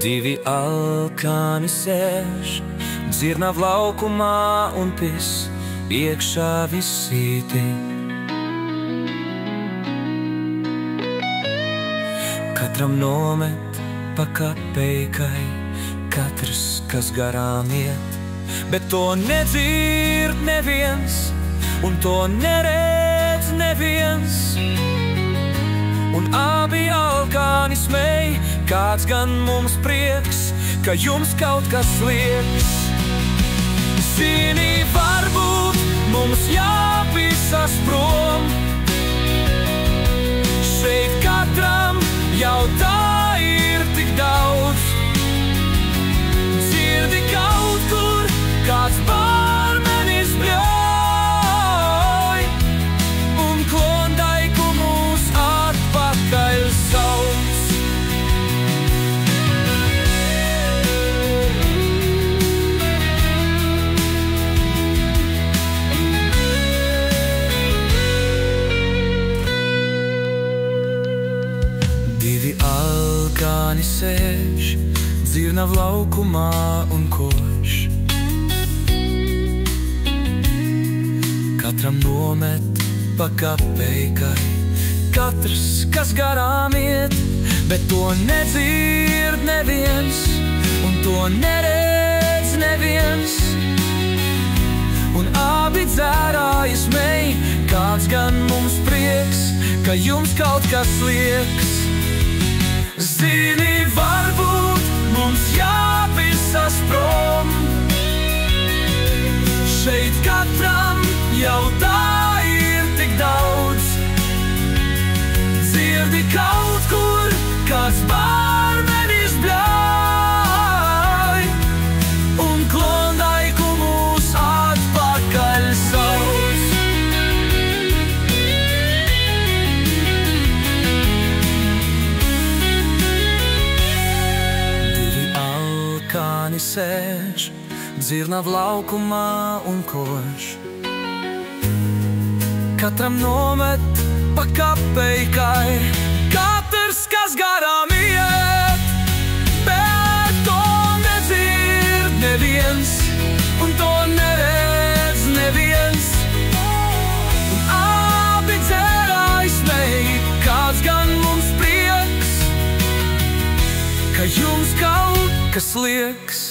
Divi alkani sēž dzirnav laukumā un pis iekšā visīti. Katram nomet pa kapeikai, katrs, kas garām iet, bet to nedzird neviens, un to neredz neviens. Un abi alkani smej, kāds gan mums prieks, ka jums kaut kas liekas. Zini, varbūt mums jāpisas prom, šeit katram jau tā ir tik daudz. Dzirdi kaut kur, kāds bārmenis bļauj, un Klondaiku mūs atpakaļ sauc. Divi alkani sēž dzirnav laukumā un kož. Katram nomet pa kapeikai, katrs, kas garām iet, bet to nedzird neviens, un to neredz neviens. Un abi dzērāji smej, kāds gan mums prieks, ka jums kaut kas liekas. Zini, varbūt mums jāpisas prom, šeit katram jau tā ir tik daudz. Dzirdi kaut kur, kāds bārmenis bļauj, un Klondaiku mūs atpakaļ sauc. Divi alkani sēž dzirnav laukumā un kož. Katram nomet pa kapeikai, katrs, kas garām iet, bet to nedzird neviens, un to neredz neviens. Un abi dzērāji smej, kāds gan mums prieks, ka jums kaut kas liekas.